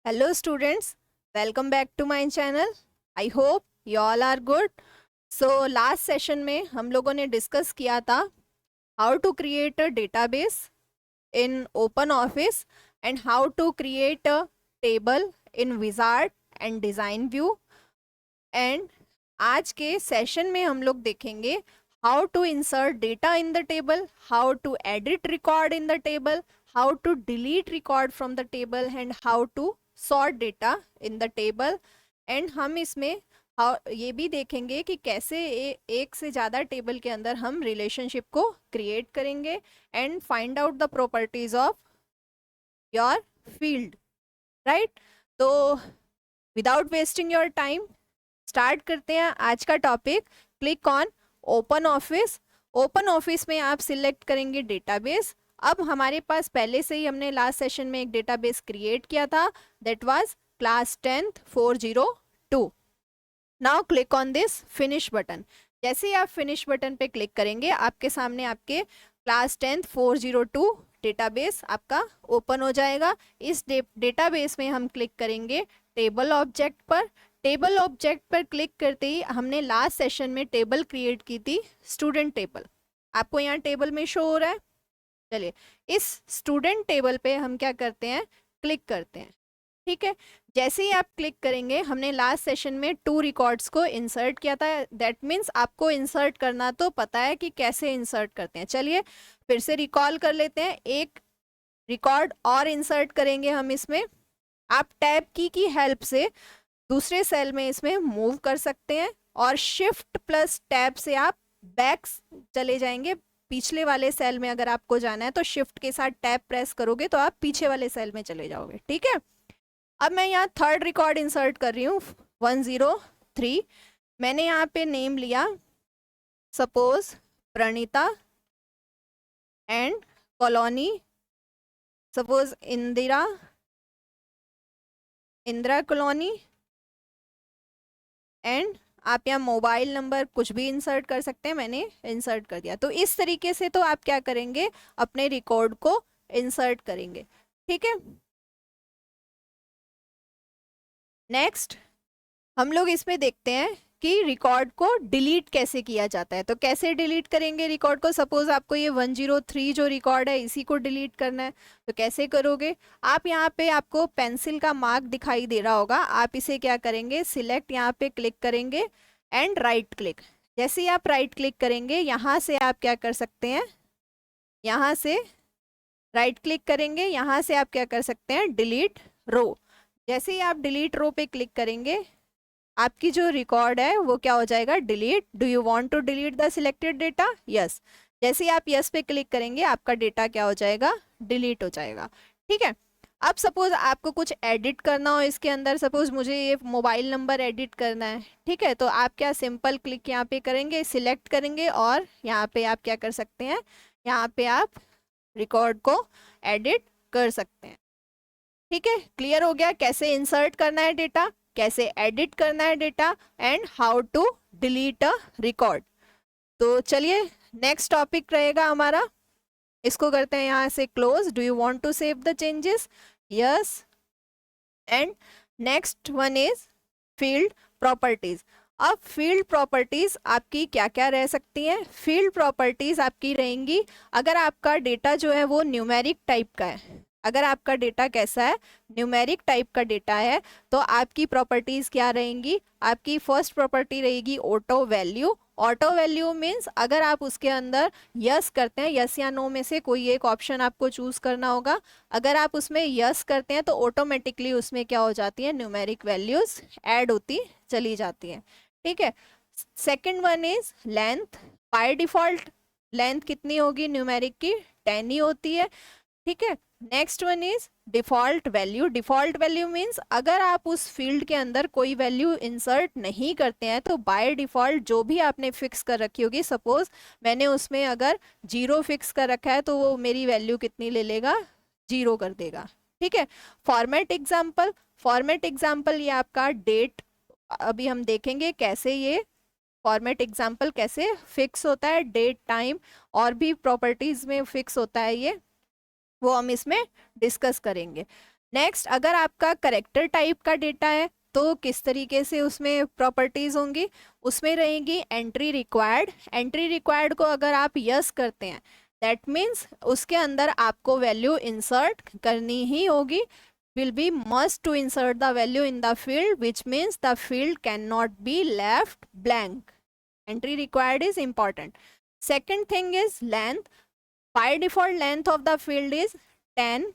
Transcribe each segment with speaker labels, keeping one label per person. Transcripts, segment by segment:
Speaker 1: Hello students, welcome back to my channel. I hope you all are good. So last session में हम लोगों ने discuss किया था how to create a database in OpenOffice and how to create a table in Wizard and Design View. And आज के session में हम लोग देखेंगे how to insert data in the table, how to edit record in the table, how to delete record from the table and how to sort data in the table. And हम इसमें ये भी देखेंगे कि कैसे एक से ज़्यादा टेबल के अंदर हम रिलेशनशिप को क्रिएट करेंगे and find out the properties of your field, right? तो without wasting your time start करते हैं आज का topic. Click on open office. Open office में आप सिलेक्ट करेंगे डेटाबेस. अब हमारे पास पहले से ही हमने लास्ट सेशन में एक डेटाबेस क्रिएट किया था, that was class 10th 402. Now click on this finish button. जैसे ही आप फिनिश बटन पे क्लिक करेंगे आपके सामने आपके क्लास 10th 402 डेटाबेस आपका ओपन हो जाएगा. इस डेटाबेस में हम क्लिक करेंगे टेबल ऑब्जेक्ट पर. टेबल ऑब्जेक्ट पर क्लिक करते ही हमने लास्ट सेशन में टेबल क्रिएट की थी, स्टूडेंट टेबल. आपको यहाँ टेबल में शो हो रहा है. चलिए इस स्टूडेंट टेबल पे हम क्या करते हैं, क्लिक करते हैं. ठीक है, जैसे ही आप क्लिक करेंगे, हमने लास्ट सेशन में 2 रिकॉर्ड्स को इंसर्ट किया था. दैट मीन्स आपको इंसर्ट करना तो पता है कि कैसे इंसर्ट करते हैं. चलिए फिर से रिकॉल कर लेते हैं. एक रिकॉर्ड और इंसर्ट करेंगे हम इसमें. आप टैब की हेल्प से दूसरे सेल में इसमें मूव कर सकते हैं और शिफ्ट प्लस टैब से आप बैक चले जाएंगे. पिछले वाले सेल में अगर आपको जाना है तो शिफ्ट के साथ टैब प्रेस करोगे तो आप पीछे वाले सेल में चले जाओगे. ठीक है, अब मैं यहाँ थर्ड रिकॉर्ड इंसर्ट कर रही हूँ 103. मैंने यहाँ पे नेम लिया suppose Praneeta and colony suppose Indira colony and आप यहाँ मोबाइल नंबर कुछ भी इंसर्ट कर सकते हैं. मैंने इंसर्ट कर दिया. तो इस तरीके से तो आप क्या करेंगे, अपने रिकॉर्ड को इंसर्ट करेंगे. ठीक है, नेक्स्ट हम लोग इसमें देखते हैं कि रिकॉर्ड को डिलीट कैसे किया जाता है. तो कैसे डिलीट करेंगे रिकॉर्ड को. सपोज आपको ये 103 जो रिकॉर्ड है इसी को डिलीट करना है. तो कैसे करोगे, आप यहाँ पे आपको पेंसिल का मार्क दिखाई दे रहा होगा. आप इसे क्या करेंगे, सिलेक्ट यहाँ पे क्लिक करेंगे एंड राइट क्लिक. जैसे ही आप राइट क्लिक करेंगे यहाँ से आप क्या कर सकते हैं, यहाँ से राइट क्लिक करेंगे, यहाँ से आप क्या कर सकते हैं, डिलीट रो. जैसे ही आप डिलीट रो पे क्लिक करेंगे आपकी जो रिकॉर्ड है वो क्या हो जाएगा, delete. Do you want to delete the selected data, yes. जैसे ही आप यस पे क्लिक करेंगे आपका डेटा क्या हो जाएगा, डिलीट हो जाएगा. ठीक है, अब सपोज आपको कुछ एडिट करना हो इसके अंदर. सपोज मुझे ये मोबाइल नंबर एडिट करना है. ठीक है, तो आप क्या सिंपल क्लिक यहाँ पे करेंगे, सिलेक्ट करेंगे और यहाँ पे आप क्या कर सकते हैं, यहाँ पे आप रिकॉर्ड को एडिट कर सकते हैं. ठीक है, क्लियर हो गया कैसे इंसर्ट करना है डेटा, कैसे एडिट करना है data and how to delete a record. तो चलिए नेक्स्ट टॉपिक रहेगा हमारा, इसको करते हैं यहाँ से close. Do you want to save the changes, yes. And next one is field properties. अब फील्ड प्रॉपर्टीज आपकी क्या क्या रह सकती हैं. फील्ड प्रॉपर्टीज आपकी रहेंगी अगर आपका डेटा जो है वो न्यूमेरिक टाइप का है. अगर आपका डेटा कैसा है, न्यूमेरिक टाइप का डेटा है, तो आपकी प्रॉपर्टीज क्या रहेंगी. आपकी फर्स्ट प्रॉपर्टी रहेगी auto value. Auto value means अगर आप उसके अंदर यस करते हैं, यस या नो में से कोई एक ऑप्शन आपको चूज करना होगा. अगर आप उसमें यस करते हैं तो ऑटोमेटिकली उसमें क्या हो जाती है, न्यूमेरिक वैल्यूज ऐड होती चली जाती हैं. ठीक है, second one is length. By default length कितनी होगी न्यूमेरिक की, 10 ही होती है. ठीक है, next one is default value. Default value means अगर आप उस फील्ड के अंदर कोई वैल्यू इंसर्ट नहीं करते हैं तो बाय डिफॉल्ट जो भी आपने फिक्स कर रखी होगी, सपोज मैंने उसमें अगर 0 फिक्स कर रखा है तो वो मेरी वैल्यू कितनी ले लेगा, 0 कर देगा. ठीक है, फॉर्मेट एग्जाम्पल. फॉर्मेट एग्जाम्पल ये आपका डेट, अभी हम देखेंगे कैसे ये फॉर्मेट एग्जाम्पल कैसे फिक्स होता है. डेट, टाइम और भी प्रॉपर्टीज में फिक्स होता है ये, वो हम इसमें डिस्कस करेंगे. नेक्स्ट, अगर आपका करेक्टर टाइप का डेटा है तो किस तरीके से उसमें प्रॉपर्टीज होंगी, उसमें रहेगी एंट्री रिक्वायर्ड। एंट्री रिक्वायर्ड को अगर आप यस करते हैं दैट मीन्स उसके अंदर आपको वैल्यू इंसर्ट करनी ही होगी, will be must to insert the value in the field, which means the field cannot be left blank. Entry required is important. Second thing is length. By default length of the field is 10.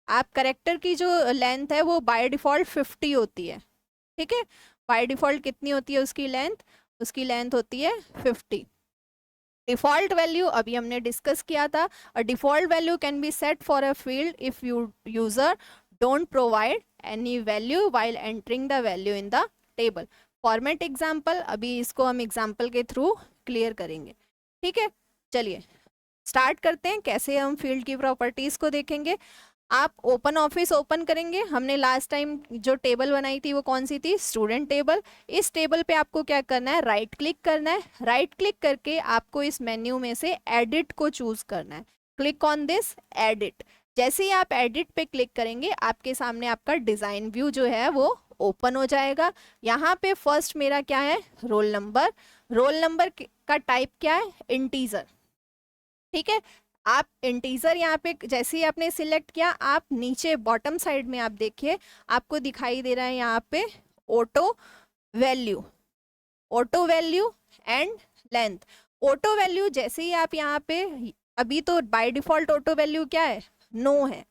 Speaker 1: आप character की जो length है वो by default 50 होती है, ठीक है। By default कितनी होती है उसकी लेंथ, उसकी लेंथ होती है 50। डिफॉल्ट वैल्यू अभी हमने डिस्कस किया था, a default value can be set for a field if user don't provide any value while entering the value in the table. Format example, अभी इसको हम एग्जांपल के थ्रू क्लियर करेंगे, ठीक है। चलिए स्टार्ट करते हैं, कैसे हम फील्ड की प्रॉपर्टीज को देखेंगे। आप ओपन ऑफिस ओपन करेंगे, हमने लास्ट टाइम जो टेबल बनाई थी वो कौन सी थी, स्टूडेंट टेबल। इस टेबल पे आपको क्या करना है, राइट क्लिक करना है। राइट क्लिक करके आपको इस मेन्यू में से एडिट को चूज करना है। Click on this edit. जैसे ही आप एडिट पे क्लिक करेंगे आपके सामने आपका डिजाइन व्यू जो है वो ओपन हो जाएगा। यहाँ पे फर्स्ट मेरा क्या है, रोल नंबर। रोल नंबर का टाइप क्या है, इंटीजर, ठीक है। आप इंटीजर यहाँ पे जैसे ही आपने सिलेक्ट किया, आप नीचे बॉटम साइड में आप देखिए आपको दिखाई दे रहा है यहाँ पे auto value, auto value and length. Auto value जैसे ही आप यहाँ पे, अभी तो बाय डिफॉल्ट ऑटो वैल्यू क्या है, नो है,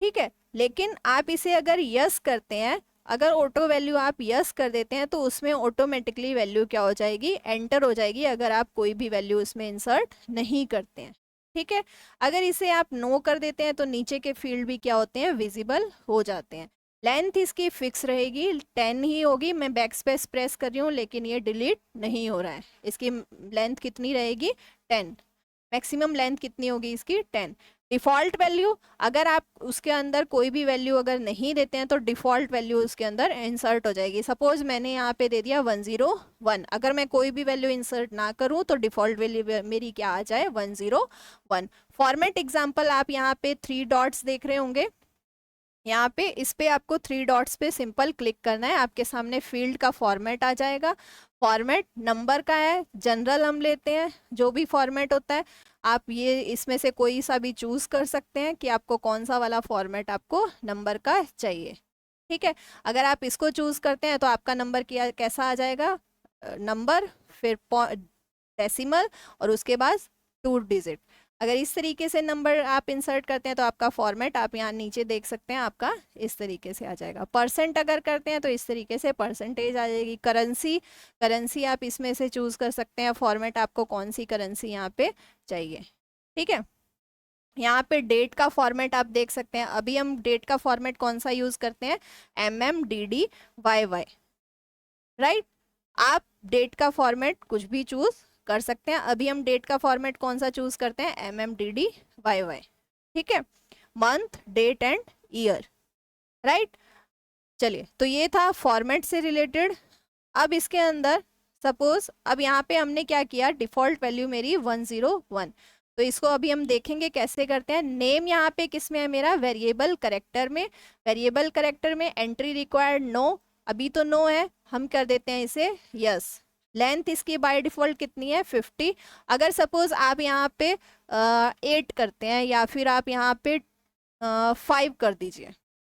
Speaker 1: ठीक है। लेकिन आप इसे अगर यस करते हैं, अगर ऑटो वैल्यू आप यस कर देते हैं तो उसमें ऑटोमेटिकली वैल्यू क्या हो जाएगी, एंटर हो जाएगी, अगर आप कोई भी वैल्यू उसमें इंसर्ट नहीं करते हैं, ठीक है। अगर इसे आप नो कर देते हैं तो नीचे के फील्ड भी क्या होते हैं, विजिबल हो जाते हैं। लेंथ इसकी फिक्स रहेगी, 10 ही होगी। मैं बैक स्पेस प्रेस कर रही हूँ लेकिन ये डिलीट नहीं हो रहा है। इसकी लेंथ कितनी रहेगी, 10। मैक्सिमम लेंथ कितनी होगी इसकी, 10। डिफॉल्ट वैल्यू, अगर आप उसके अंदर कोई भी वैल्यू अगर नहीं देते हैं तो डिफॉल्ट वैल्यू उसके अंदर इंसर्ट हो जाएगी। सपोज मैंने यहाँ पे दे दिया 101, अगर मैं कोई भी वैल्यू इंसर्ट ना करूँ तो डिफॉल्ट वैल्यू मेरी क्या आ जाए, 101। फॉर्मेट एग्जाम्पल, आप यहाँ पे 3 डॉट्स देख रहे होंगे, यहाँ पे इस पे आपको 3 डॉट्स पे सिंपल क्लिक करना है, आपके सामने फील्ड का फॉर्मेट आ जाएगा। फॉर्मेट नंबर का है, जनरल हम लेते हैं, जो भी फॉर्मेट होता है आप ये इसमें से कोई सा भी चूज कर सकते हैं कि आपको कौन सा वाला फॉर्मेट आपको नंबर का चाहिए, ठीक है। अगर आप इसको चूज करते हैं तो आपका नंबर क्या कैसा आ जाएगा, नंबर फिर डेसिमल और उसके बाद 2 डिजिट। अगर इस तरीके से नंबर आप इंसर्ट करते हैं तो आपका फॉर्मेट आप यहाँ नीचे देख सकते हैं, आपका इस तरीके से आ जाएगा। परसेंट अगर करते हैं तो इस तरीके से परसेंटेज आ जाएगी। करेंसी, करेंसी आप इसमें से चूज कर सकते हैं, फॉर्मेट आपको कौन सी करेंसी यहाँ पे चाहिए, ठीक है। यहाँ पे डेट का फॉर्मेट आप देख सकते हैं, अभी हम डेट का फॉर्मेट कौन सा यूज करते हैं, MMDDYY, राइट। आप डेट का फॉर्मेट कुछ भी चूज कर सकते हैं, अभी हम डेट का फॉर्मेट कौन सा चूज करते हैं, MMDDYY, ठीक है। Month, date and year, right. चलिए तो ये था फॉर्मेट से रिलेटेड। अब इसके अंदर सपोज अब यहाँ पे हमने क्या किया, डिफॉल्ट वैल्यू मेरी 101, तो इसको अभी हम देखेंगे कैसे करते हैं। नेम यहाँ पे किस में है मेरा, वेरिएबल करेक्टर में। वेरिएबल करेक्टर में एंट्री रिक्वायर्ड नो, अभी तो नो है, हम कर देते हैं इसे यस। लेंथ इसकी बाय डिफॉल्ट कितनी है, 50। अगर सपोज आप यहाँ पे 8 करते हैं या फिर आप यहाँ पे 5 कर दीजिए,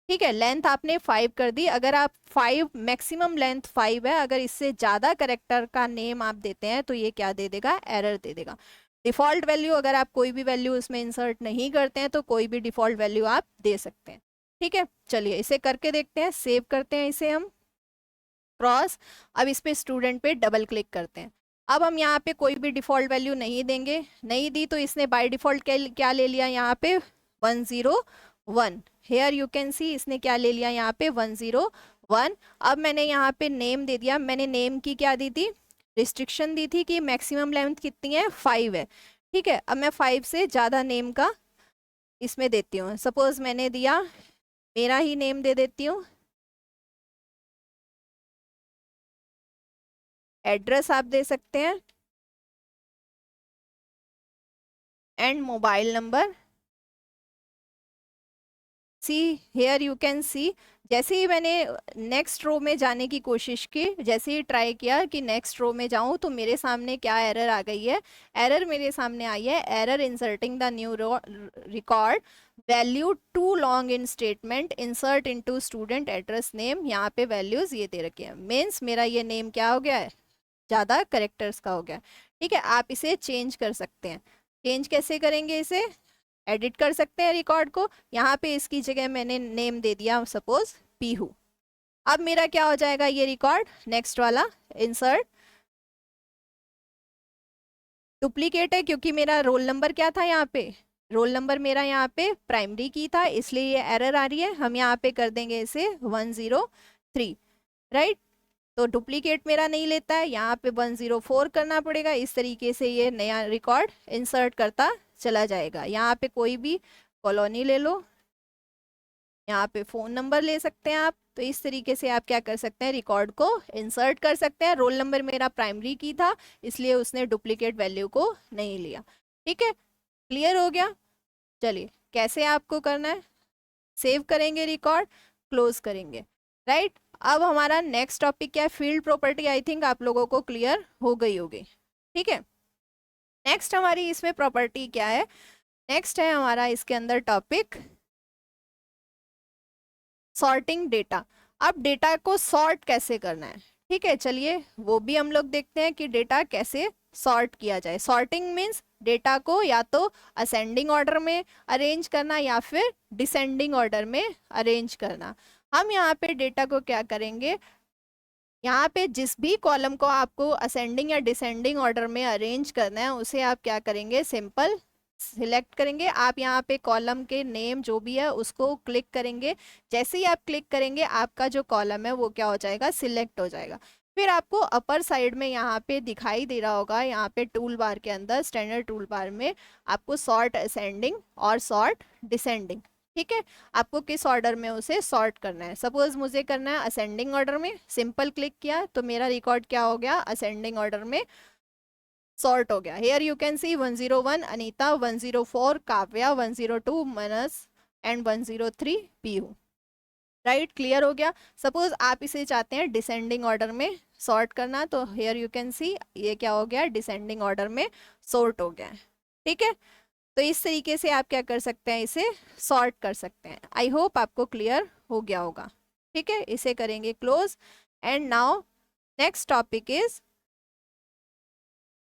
Speaker 1: ठीक है। लेंथ आपने 5 कर दी, अगर आप 5, मैक्सिमम लेंथ 5 है, अगर इससे ज़्यादा करेक्टर का नेम आप देते हैं तो ये क्या दे देगा, एरर दे देगा। डिफॉल्ट वैल्यू, अगर आप कोई भी वैल्यू इसमें इंसर्ट नहीं करते हैं तो कोई भी डिफॉल्ट वैल्यू आप दे सकते हैं, ठीक है। चलिए इसे करके देखते हैं, सेव करते हैं इसे हम, क्रॉस। अब इस पे स्टूडेंट पे डबल क्लिक करते हैं। अब हम यहाँ पे कोई भी डिफॉल्ट वैल्यू नहीं देंगे, नहीं दी तो इसने बाय डिफॉल्ट क्या ले लिया यहाँ पे, 101। हेयर यू कैन सी इसने क्या ले लिया यहाँ पे, 101। अब मैंने यहाँ पे नेम दे दिया, मैंने नेम की क्या दी थी, रिस्ट्रिक्शन दी थी कि मैक्सिमम लेंथ कितनी है, 5 है, ठीक है। अब मैं 5 से ज़्यादा नेम का इसमें देती हूँ, सपोज मैंने दिया, मेरा ही नेम दे देती हूँ, एड्रेस आप दे सकते हैं and mobile number, see here you can see, जैसे ही मैंने नेक्स्ट रो में जाने की कोशिश की, जैसे ही ट्राई किया कि नेक्स्ट रो में जाऊं, तो मेरे सामने क्या एरर आ गई है, एरर मेरे सामने आई है, error inserting the new record, value too long in statement, insert into student address name. यहाँ पे वैल्यूज ये दे रखी है, मीन्स मेरा ये नेम क्या हो गया है, ज़्यादा करेक्टर्स का हो गया। ठीक है, आप इसे चेंज कर सकते हैं। चेंज कैसे करेंगे, इसे एडिट कर सकते हैं रिकॉर्ड को। यहाँ पे इसकी जगह मैंने नेम दे दिया सपोज पीहू। अब मेरा क्या हो जाएगा ये रिकॉर्ड, नेक्स्ट वाला इंसर्ट, डुप्लीकेट है क्योंकि मेरा रोल नंबर क्या था यहाँ पे, रोल नंबर मेरा यहाँ पे प्राइमरी की था, इसलिए ये एरर आ रही है। हम यहाँ पे कर देंगे इसे 103, राइट। तो डुप्लीकेट मेरा नहीं लेता है, यहाँ पे 104 करना पड़ेगा। इस तरीके से ये नया रिकॉर्ड इंसर्ट करता चला जाएगा। यहाँ पे कोई भी कॉलोनी ले लो, यहाँ पे फ़ोन नंबर ले सकते हैं आप। तो इस तरीके से आप क्या कर सकते हैं, रिकॉर्ड को इंसर्ट कर सकते हैं। रोल नंबर मेरा प्राइमरी की था, इसलिए उसने डुप्लीकेट वैल्यू को नहीं लिया। ठीक है, क्लियर हो गया। चलिए, कैसे आपको करना है, सेव करेंगे रिकॉर्ड, क्लोज करेंगे, राइट। अब हमारा नेक्स्ट टॉपिक क्या है, फील्ड प्रॉपर्टी। आई थिंक आप लोगों को क्लियर हो गई होगी। ठीक है, नेक्स्ट हमारी इसमें प्रॉपर्टी क्या है, नेक्स्ट है हमारा इसके अंदर टॉपिक सॉर्टिंग डेटा। अब डेटा को सॉर्ट कैसे करना है, ठीक है, चलिए वो भी हम लोग देखते हैं कि डेटा कैसे सॉर्ट किया जाए। सॉर्टिंग मीन्स डेटा को या तो असेंडिंग ऑर्डर में अरेंज करना या फिर डिसेंडिंग ऑर्डर में अरेंज करना। हम यहाँ पे डेटा को क्या करेंगे, यहाँ पे जिस भी कॉलम को आपको असेंडिंग या डिसेंडिंग ऑर्डर में अरेंज करना है, उसे आप क्या करेंगे, सिंपल सिलेक्ट करेंगे। आप यहाँ पे कॉलम के नेम जो भी है उसको क्लिक करेंगे। जैसे ही आप क्लिक करेंगे, आपका जो कॉलम है वो क्या हो जाएगा, सिलेक्ट हो जाएगा। फिर आपको अपर साइड में यहाँ पे दिखाई दे रहा होगा, यहाँ पे टूल बार के अंदर स्टैंडर्ड टूल बार में आपको सॉर्ट असेंडिंग और सॉर्ट डिसेंडिंग, ठीक है, आपको किस ऑर्डर में उसे सॉर्ट करना है। सपोज मुझे करना है असेंडिंग ऑर्डर में, सिंपल क्लिक किया तो मेरा रिकॉर्ड क्या हो गया, असेंडिंग ऑर्डर में सॉर्ट हो गया। Here you can see 101 Anita, 104 Kavya, 102 Manas and 103 PU, right, clear हो गया। सपोज आप इसे चाहते हैं डिसेंडिंग ऑर्डर में सॉर्ट करना, तो हेयर यू कैन सी ये क्या हो गया, डिसेंडिंग ऑर्डर में सॉर्ट हो गया है। ठीक है, तो इस तरीके से आप क्या कर सकते हैं, इसे सॉर्ट कर सकते हैं। आई होप आपको क्लियर हो गया होगा। ठीक है, इसे करेंगे close. And now next topic is,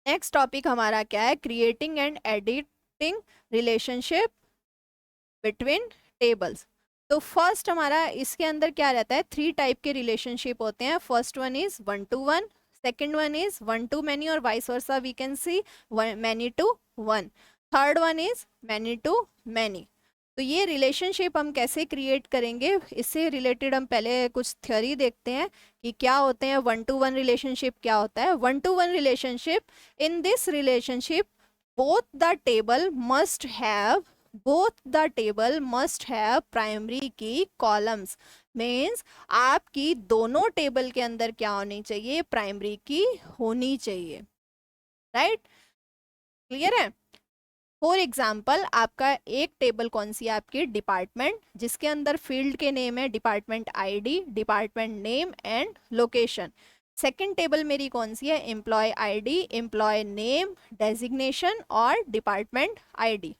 Speaker 1: next topic हमारा क्या है, creating and editing relationship between tables. तो फर्स्ट हमारा इसके अंदर क्या रहता है, 3 टाइप के रिलेशनशिप होते हैं। First one is 1 to 1, second one is 1 to many और vice versa, we can see many to 1, third one is many to many। तो ये रिलेशनशिप हम कैसे क्रिएट करेंगे, इससे रिलेटेड हम पहले कुछ थ्योरी देखते हैं कि क्या होते हैं 1 to 1 रिलेशनशिप, क्या होता है 1 to 1 relationship. In this relationship both the table must have, both the table must have primary key columns, means आपकी दोनों टेबल के अंदर क्या होनी चाहिए, प्राइमरी की होनी चाहिए, राइट, क्लियर है। फॉर एग्जाम्पल आपका एक टेबल कौन सी है, आपकी डिपार्टमेंट, जिसके अंदर फील्ड के नेम है department ID, department name and location. Second table मेरी कौन सी है, employee ID, employee name, designation और डिपार्टमेंट आईडी।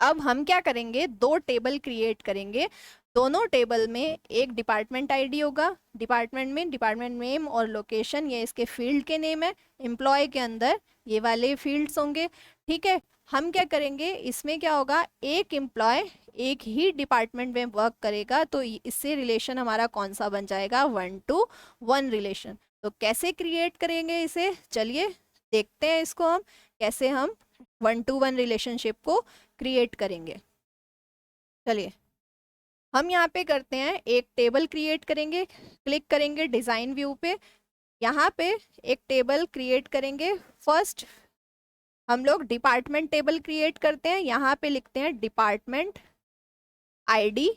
Speaker 1: अब हम क्या करेंगे, 2 टेबल क्रिएट करेंगे। दोनों टेबल में एक डिपार्टमेंट आईडी होगा, डिपार्टमेंट में डिपार्टमेंट नेम और लोकेशन, ये इसके फील्ड के नेम है। एम्प्लॉय के अंदर ये वाले फील्ड्स होंगे। ठीक है, हम क्या करेंगे, इसमें क्या होगा, एक एम्प्लॉय एक ही डिपार्टमेंट में वर्क करेगा, तो इससे रिलेशन हमारा कौन सा बन जाएगा, 1 to 1 रिलेशन। तो कैसे क्रिएट करेंगे इसे, चलिए देखते हैं इसको हम कैसे हम 1 to 1 रिलेशनशिप को क्रिएट करेंगे। चलिए हम यहाँ पे करते हैं, एक टेबल क्रिएट करेंगे, क्लिक करेंगे डिजाइन व्यू पे, यहाँ पे एक टेबल क्रिएट करेंगे। फर्स्ट हम लोग डिपार्टमेंट टेबल क्रिएट करते हैं, यहाँ पे लिखते हैं डिपार्टमेंट आईडी,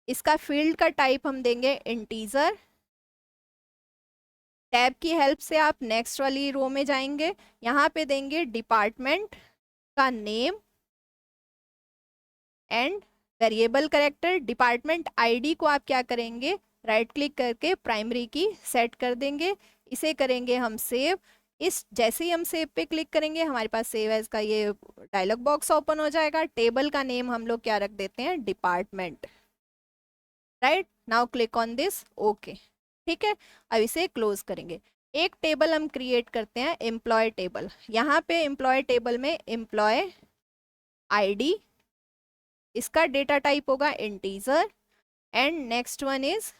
Speaker 1: इसका फील्ड का टाइप हम देंगे इंटीजर। टैब की हेल्प से आप नेक्स्ट वाली रो में जाएंगे, यहाँ पे देंगे डिपार्टमेंट का name and variable character department ID को आप क्या करेंगे, राइट क्लिक करके प्राइमरी की सेट कर देंगे। इसे करेंगे हम सेव। इस जैसे ही हम सेव पे क्लिक करेंगे हमारे पास सेव एज का ये डायलॉग बॉक्स ओपन हो जाएगा। टेबल का नेम हम लोग क्या रख देते हैं, department. Right now click on this okay. ठीक है, अब इसे क्लोज करेंगे। एक टेबल हम क्रिएट करते हैं, एम्प्लॉय टेबल। यहाँ पे एम्प्लॉय टेबल में एम्प्लॉय आईडी, इसका डेटा टाइप होगा integer, and next one is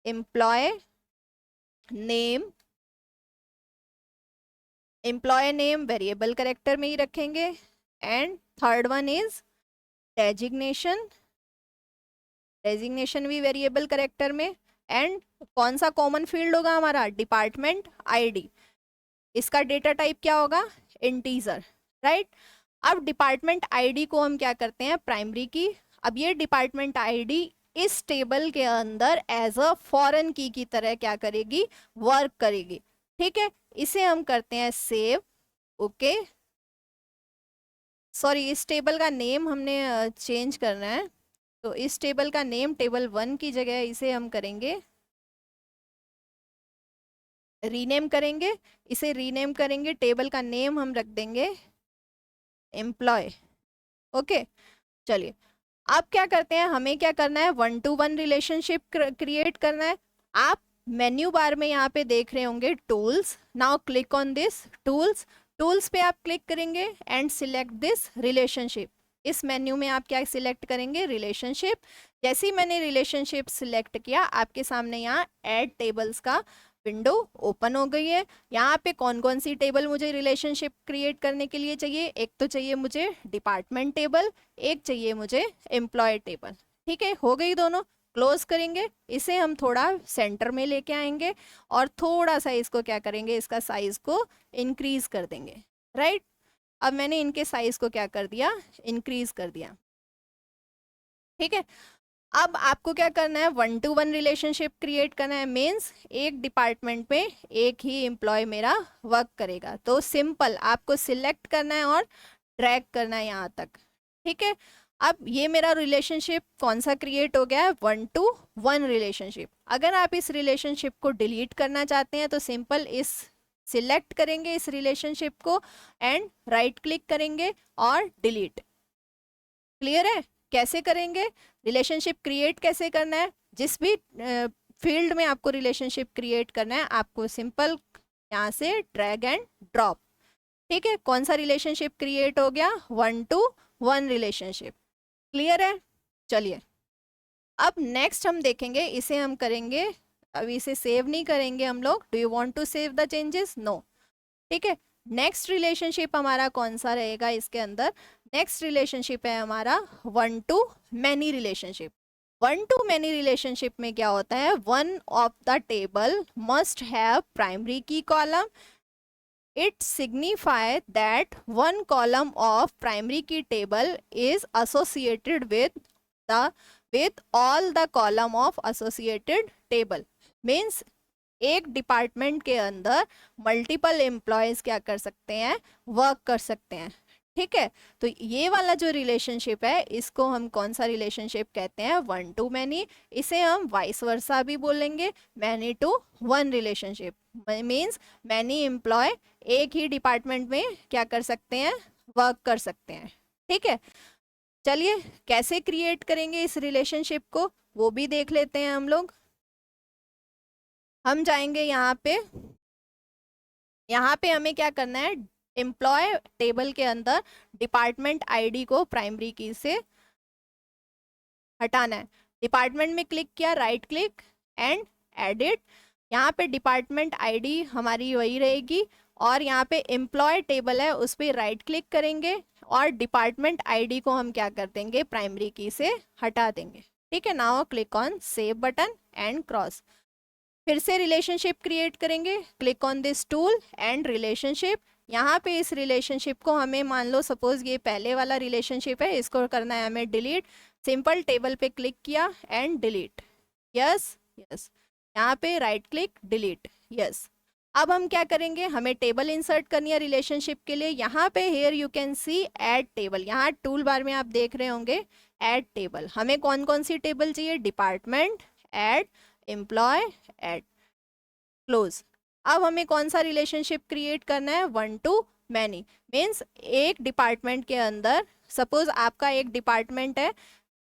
Speaker 1: employee name. Employee name variable character में ही रखेंगे। And third one is designation, designation भी वेरिएबल कैरेक्टर में। एंड कौन सा कॉमन फील्ड होगा हमारा, डिपार्टमेंट आईडी, इसका डेटा टाइप क्या होगा, इंटीजर। राइट, अब डिपार्टमेंट आईडी को हम क्या करते हैं, प्राइमरी की। अब ये डिपार्टमेंट आईडी इस टेबल के अंदर एज अ फॉरेन की तरह क्या करेगी, वर्क करेगी। ठीक है, इसे हम करते हैं सेव। ओके, सॉरी इस टेबल का नेम हमने चेंज करना है, तो इस टेबल का नेम टेबल 1 की जगह इसे हम करेंगे रीनेम करेंगे। इसे रीनेम करेंगे, टेबल का नेम हम रख देंगे एम्प्लॉय। ओके, चलिए अब क्या करते हैं, हमें क्या करना है, 1-to-1 रिलेशनशिप क्रिएट करना है। आप मेन्यू बार में यहाँ पे देख रहे होंगे tools. Now click on this tools. Tools पे आप क्लिक करेंगे एंड सिलेक्ट दिस रिलेशनशिप। इस मेन्यू में आप क्या सिलेक्ट करेंगे, रिलेशनशिप। जैसे ही मैंने रिलेशनशिप सिलेक्ट किया, आपके सामने यहाँ ऐड टेबल्स का विंडो ओपन हो गई है। यहाँ पे कौन कौन सी टेबल मुझे रिलेशनशिप क्रिएट करने के लिए चाहिए, एक तो चाहिए मुझे डिपार्टमेंट टेबल, एक चाहिए मुझे एम्प्लॉय टेबल। ठीक है, हो गई दोनों। क्लोज करेंगे, इसे हम थोड़ा सेंटर में लेके आएंगे और थोड़ा सा इसको क्या करेंगे, इसका साइज को इंक्रीज कर देंगे। राइट, अब मैंने इनके साइज को क्या कर दिया, इंक्रीज कर दिया। ठीक है, अब आपको क्या करना है, 1-to-1 रिलेशनशिप क्रिएट करना है। मीन्स एक डिपार्टमेंट में एक ही एम्प्लॉय मेरा वर्क करेगा। तो सिंपल, आपको सिलेक्ट करना है और ड्रैग करना है यहाँ तक। ठीक है, अब ये मेरा रिलेशनशिप कौन सा क्रिएट हो गया है, 1-to-1 रिलेशनशिप। अगर आप इस रिलेशनशिप को डिलीट करना चाहते हैं तो सिंपल इस सिलेक्ट करेंगे इस रिलेशनशिप को एंड राइट क्लिक करेंगे और डिलीट। क्लियर है, कैसे करेंगे, रिलेशनशिप क्रिएट कैसे करना है, जिस भी फील्ड में आपको रिलेशनशिप क्रिएट करना है, आपको सिंपल यहाँ से ड्रैग एंड ड्रॉप। ठीक है, कौन सा रिलेशनशिप क्रिएट हो गया, 1-to-1 रिलेशनशिप। क्लियर है, चलिए अब नेक्स्ट हम देखेंगे, इसे हम करेंगे, अभी इसे सेव नहीं करेंगे हम लोग। Do you want to save the changes, no. ठीक है, नेक्स्ट रिलेशनशिप हमारा कौन सा रहेगा इसके अंदर, नेक्स्ट रिलेशनशिप है हमारा 1-to-many रिलेशनशिप। 1-to-many रिलेशनशिप में क्या होता है, one of the table must have primary key column. It signify that one column of primary key table is associated with all the column of associated table। means एक department के अंदर multiple employees क्या कर सकते हैं, work कर सकते हैं। ठीक है, तो ये वाला जो रिलेशनशिप है इसको हम कौन सा रिलेशनशिप कहते हैं, 1-to-many। इसे हम वाइस वर्सा भी बोलेंगे, many-to-one relationship. Means many employ एक ही डिपार्टमेंट में क्या कर सकते हैं, वर्क कर सकते हैं। ठीक है, चलिए कैसे क्रिएट करेंगे इस रिलेशनशिप को वो भी देख लेते हैं हम लोग। हम जाएंगे यहाँ पे हमें क्या करना है, एम्प्लॉय टेबल के अंदर डिपार्टमेंट आईडी को प्राइमरी की से हटाना है। डिपार्टमेंट में क्लिक किया, राइट क्लिक एंड एडिट। यहाँ पे डिपार्टमेंट आईडी हमारी वही रहेगी और यहाँ पे एम्प्लॉय टेबल है उस पर राइट क्लिक करेंगे और डिपार्टमेंट आईडी को हम क्या कर देंगे, प्राइमरी की से हटा देंगे। ठीक है, now click on save button and cross. फिर से रिलेशनशिप क्रिएट करेंगे, click on this tool and relationship. यहाँ पे इस रिलेशनशिप को हमें मान लो सपोज ये पहले वाला रिलेशनशिप है, इसको करना है हमें डिलीट। सिंपल टेबल पे क्लिक किया एंड डिलीट, यस यस। यहाँ पे राइट क्लिक डिलीट, यस। अब हम क्या करेंगे, हमें टेबल इंसर्ट करनी है रिलेशनशिप के लिए। यहाँ पे here you can see add table, यहाँ टूल बार में आप देख रहे होंगे ऐड टेबल। हमें कौन कौन सी टेबल चाहिए? Department, add, employee, add, close. अब हमें कौन सा रिलेशनशिप क्रिएट करना है? One to many. मीन्स एक डिपार्टमेंट के अंदर, सपोज आपका एक डिपार्टमेंट है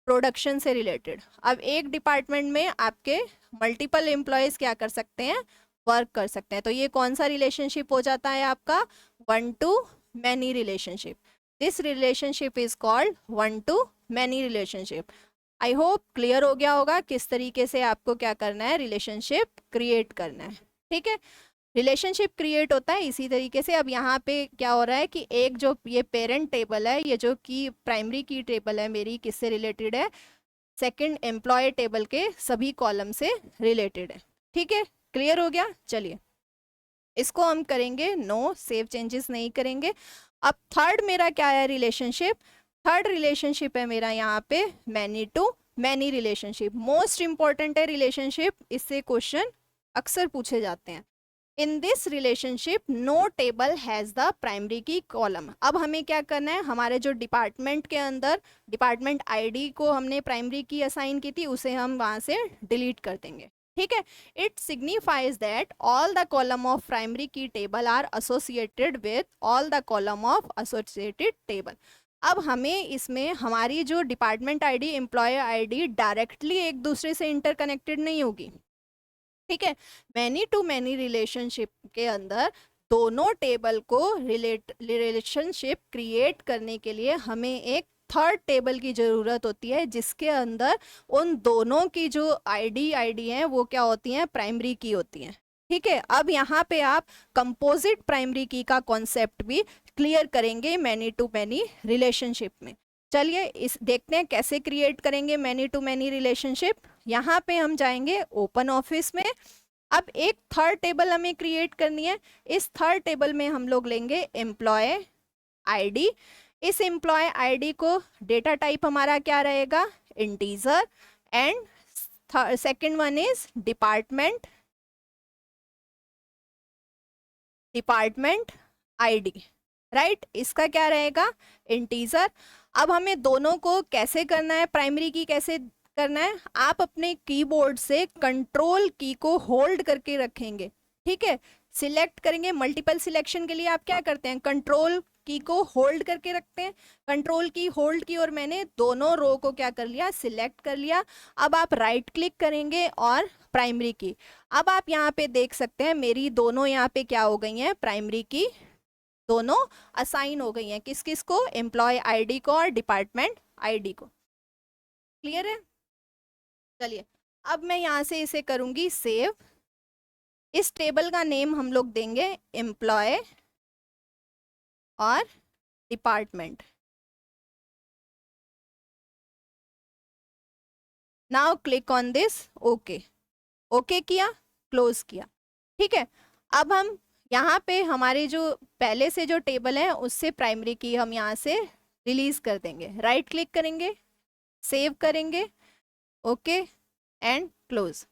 Speaker 1: प्रोडक्शन से रिलेटेड, अब एक डिपार्टमेंट में आपके मल्टीपल एम्प्लॉयज क्या कर सकते हैं? वर्क कर सकते हैं। तो ये कौन सा रिलेशनशिप हो जाता है आपका? One to many relationship. This relationship is called one to many relationship. I hope clear हो गया होगा किस तरीके से आपको क्या करना है, रिलेशनशिप क्रिएट करना है। ठीक है, रिलेशनशिप क्रिएट होता है इसी तरीके से। अब यहाँ पे क्या हो रहा है कि एक जो ये पेरेंट टेबल है, ये जो कि प्राइमरी की टेबल है मेरी, किससे रिलेटेड है? सेकंड एम्प्लॉय टेबल के सभी कॉलम से रिलेटेड है। ठीक है, क्लियर हो गया? चलिए इसको हम करेंगे नो, सेव चेंजेस नहीं करेंगे। अब थर्ड मेरा क्या है रिलेशनशिप? थर्ड रिलेशनशिप है मेरा यहाँ पे many to many relationship. Most important है रिलेशनशिप, इससे क्वेश्चन अक्सर पूछे जाते हैं। In this relationship no table has the primary key column. अब हमें क्या करना है? हमारे जो डिपार्टमेंट के अंदर डिपार्टमेंट आईडी को हमने प्राइमरी की असाइन की थी, उसे हम वहां से डिलीट कर देंगे। ठीक है, it signifies that all the column of primary key table are associated with all the column of associated table. अब हमें इसमें हमारी जो department ID, employee ID directly एक दूसरे से इंटरकनेक्टेड नहीं होगी। ठीक है, मैनी टू मैनी रिलेशनशिप के अंदर दोनों टेबल को रिलेशनशिप क्रिएट करने के लिए हमें एक थर्ड टेबल की जरूरत होती है, जिसके अंदर उन दोनों की जो आईडी हैं वो क्या होती हैं? प्राइमरी की होती हैं। ठीक है, अब यहाँ पे आप कंपोजिट प्राइमरी की का कॉन्सेप्ट भी क्लियर करेंगे मैनी टू मैनी रिलेशनशिप में। चलिए इस देखते हैं कैसे क्रिएट करेंगे मैनी टू मैनी रिलेशनशिप। यहाँ पे हम जाएंगे ओपन ऑफिस में। अब एक थर्ड टेबल हमें क्रिएट करनी है। इस थर्ड टेबल में हम लोग लेंगे एम्प्लॉय आईडी। इस एम्प्लॉय आईडी को डेटा टाइप हमारा क्या रहेगा? Integer. And second one is department ID, right? इसका क्या रहेगा? इंटीजर। अब हमें दोनों को कैसे करना है, प्राइमरी की कैसे करना है? आप अपने कीबोर्ड से कंट्रोल की को होल्ड करके रखेंगे। ठीक है, सिलेक्ट करेंगे। मल्टीपल सिलेक्शन के लिए आप क्या करते हैं? कंट्रोल की को होल्ड करके रखते हैं। कंट्रोल की होल्ड की और मैंने दोनों रो को क्या कर लिया? सिलेक्ट कर लिया। अब आप राइट क्लिक करेंगे और प्राइमरी की। अब आप यहाँ पे देख सकते हैं मेरी दोनों यहाँ पे क्या हो गई हैं? प्राइमरी की दोनों असाइन हो गई हैं। किस किस को? एम्प्लॉय आईडी को और डिपार्टमेंट आईडी को। क्लियर है? चलिए अब मैं यहाँ से इसे करूंगी सेव। इस टेबल का नेम हम लोग देंगे एम्प्लॉय और department. Now click on this, okay. Okay किया, क्लोज किया। ठीक है, अब हम यहाँ पे हमारे जो पहले से जो टेबल है उससे प्राइमरी की हम यहाँ से रिलीज कर देंगे। राइट क्लिक करेंगे, सेव करेंगे, okay and close.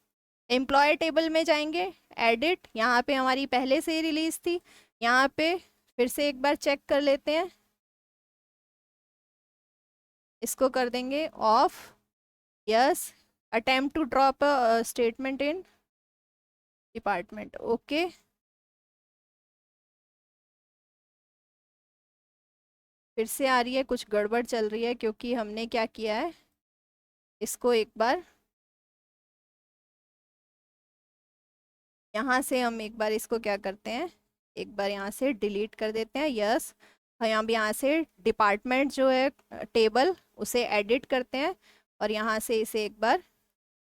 Speaker 1: Employee table में जाएंगे, एडिट, यहाँ पे हमारी पहले से ही रिलीज थी। यहाँ पे फिर से एक बार चेक कर लेते हैं, इसको कर देंगे off. Yes, attempt to drop a statement in department, okay. फिर से आ रही है, कुछ गड़बड़ चल रही है क्योंकि हमने क्या किया है, इसको एक बार यहाँ से हम एक बार इसको क्या करते हैं, एक बार यहाँ से डिलीट कर देते हैं। यस, यहाँ से डिपार्टमेंट जो है टेबल उसे एडिट करते हैं और यहाँ से इसे एक बार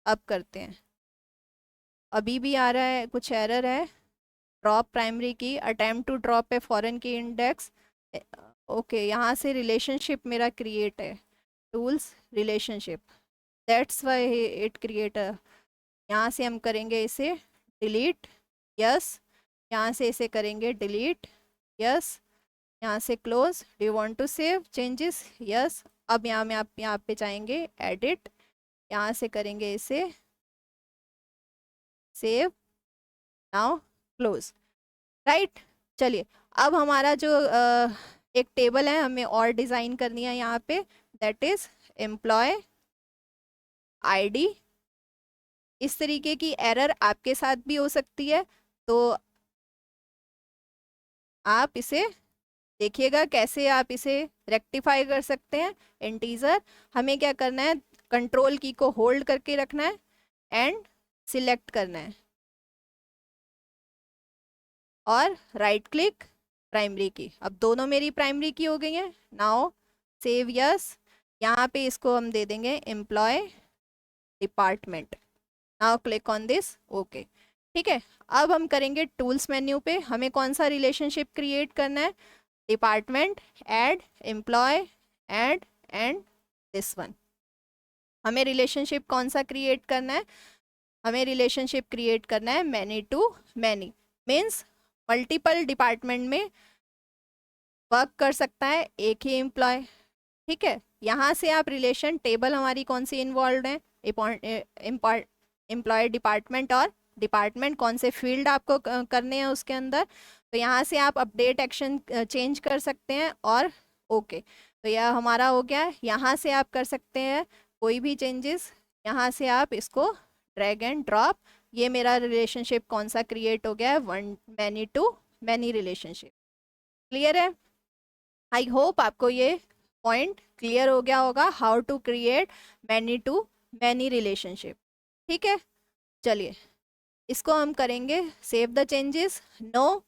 Speaker 1: अप करते हैं। अभी भी आ रहा है, कुछ एरर है। Drop primary key, attempt to drop a foreign key index, okay. यहाँ से रिलेशनशिप मेरा क्रिएट है, tools relationship, that's why it create. यहाँ से हम करेंगे इसे डिलीट, यस। यहाँ से इसे करेंगे डिलीट, यस। यहाँ से close. Do you want to save changes? Yes. अब यहाँ में आप यहाँ पे जाएंगे एडिट, यहाँ से करेंगे इसे सेव, नाउ क्लोज, राइट। चलिए अब हमारा जो एक टेबल है हमें और डिज़ाइन करनी है यहाँ पे, दैट इज एम्प्लॉय आईडी। इस तरीके की एरर आपके साथ भी हो सकती है, तो आप इसे देखिएगा कैसे आप इसे रेक्टिफाई कर सकते हैं। इंटीजर हमें क्या करना है, कंट्रोल की को होल्ड करके रखना है एंड सिलेक्ट करना है और राइट क्लिक प्राइमरी की। अब दोनों मेरी प्राइमरी की हो गई हैं। नाउ सेव यस, यहाँ पे इसको हम दे देंगे employee department. Now click on this okay. ठीक है, अब हम करेंगे टूल्स मेन्यू पे, हमें कौन सा रिलेशनशिप क्रिएट करना है, department add employee add and this one. हमें रिलेशनशिप कौन सा क्रिएट करना है, हमें रिलेशनशिप क्रिएट करना है many to many. Means multiple department में वर्क कर सकता है एक ही एम्प्लॉय। ठीक है, यहाँ से आप रिलेशन टेबल हमारी कौन सी इन्वॉल्व है, एम्प्लॉय डिपार्टमेंट और डिपार्टमेंट कौन से फील्ड आपको करने हैं उसके अंदर, तो यहाँ से आप अपडेट एक्शन चेंज कर सकते हैं और ओके। तो यह हमारा हो गया। यहाँ से आप कर सकते हैं कोई भी चेंजेस, यहाँ से आप इसको ड्रैग एंड ड्रॉप। ये मेरा रिलेशनशिप कौन सा क्रिएट हो गया है, one many to many relationship. Clear है? आई होप आपको ये पॉइंट क्लियर हो गया होगा, how to create many to many relationship. ठीक है, चलिए इसको हम करेंगे सेव द चेंजेस। नो,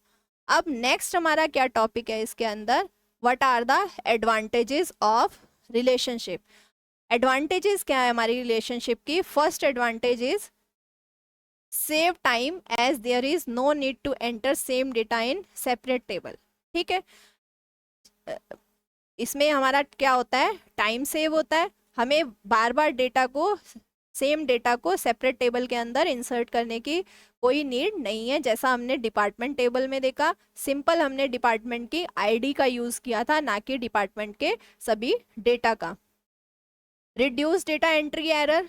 Speaker 1: अब नेक्स्ट हमारा क्या टॉपिक है इसके अंदर, what are the advantages of relationship. Advantages क्या है हमारी रिलेशनशिप की। First advantage is save time as there is no need to enter same data in separate table. ठीक है, इसमें हमारा क्या होता है, टाइम सेव होता है, हमें बार बार डेटा को सेम डेटा को सेपरेट टेबल के अंदर इंसर्ट करने की कोई नीड नहीं है। जैसा हमने डिपार्टमेंट टेबल में देखा, सिंपल हमने डिपार्टमेंट की आईडी का यूज किया था, ना कि डिपार्टमेंट के सभी डेटा का। रिड्यूस डेटा एंट्री एरर,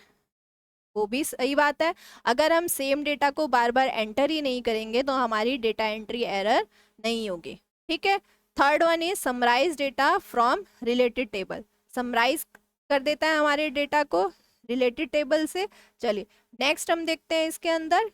Speaker 1: वो भी सही बात है। अगर हम सेम डेटा को बार बार एंटर ही नहीं करेंगे तो हमारी डेटा एंट्री एरर नहीं होगी। ठीक है, third one is summarise data from related table, summarise कर देता है हमारे डेटा को रिलेटेड टेबल से। चलिए नेक्स्ट हम देखते हैं इसके अंदर,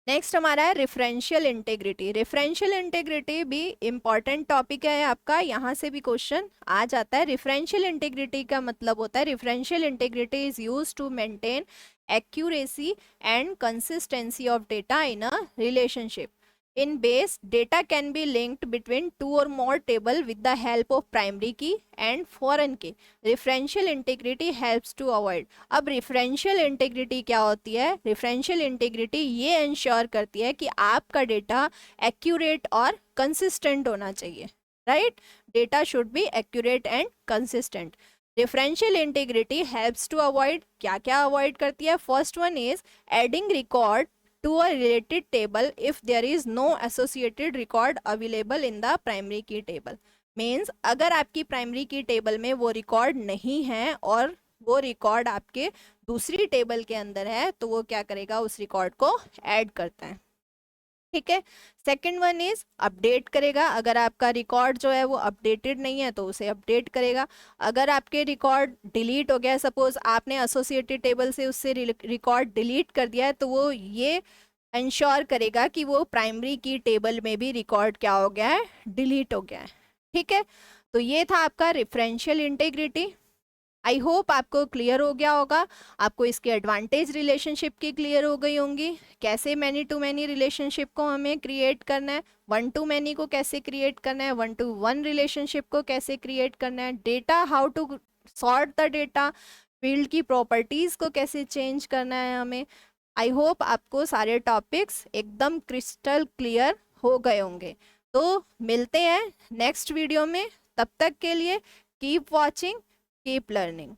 Speaker 1: नेक्स्ट हमारा है रेफरेंशियल इंटेग्रिटी। रेफरेंशियल इंटेग्रिटी भी इंपॉर्टेंट टॉपिक है आपका, यहाँ से भी क्वेश्चन आ जाता है। रेफरेंशियल इंटेग्रिटी का मतलब होता है, referential integrity is used to maintain accuracy and consistency of data in a relationship. In base, data can be linked between two or more table with the help of primary key and foreign key. Referential integrity helps to avoid. अब referential integrity क्या होती है, referential integrity ये ensure करती है कि आपका data accurate और consistent होना चाहिए, right? Data should be accurate and consistent. Differential integrity helps to avoid, क्या क्या avoid करती है, first one is adding record to a related table if there is no associated record available in the primary key table. Means अगर आपकी primary key table में वो record नहीं है और वो record आपके दूसरी table के अंदर है, तो वो क्या करेगा, उस record को add करता है। ठीक है, सेकेंड वन इज अपडेट करेगा, अगर आपका रिकॉर्ड जो है वो अपडेटेड नहीं है तो उसे अपडेट करेगा। अगर आपके रिकॉर्ड डिलीट हो गया, सपोज आपने एसोसिएटेड टेबल से उससे रिकॉर्ड डिलीट कर दिया है, तो वो ये इंश्योर करेगा कि वो प्राइमरी की टेबल में भी रिकॉर्ड क्या हो गया है, डिलीट हो गया है। ठीक है, तो ये था आपका रेफरेंशियल इंटेग्रिटी। आई होप आपको क्लियर हो गया होगा, आपको इसकी एडवांटेज रिलेशनशिप की क्लियर हो गई होंगी, कैसे मैनी टू मैनी रिलेशनशिप को हमें क्रिएट करना है, वन टू मैनी को कैसे क्रिएट करना है, वन टू वन रिलेशनशिप को कैसे क्रिएट करना है, data how to sort the data, field की प्रॉपर्टीज को कैसे चेंज करना है हमें। आई होप आपको सारे टॉपिक्स एकदम क्रिस्टल क्लियर हो गए होंगे। तो मिलते हैं नेक्स्ट वीडियो में, तब तक के लिए कीप वॉचिंग, keep learning.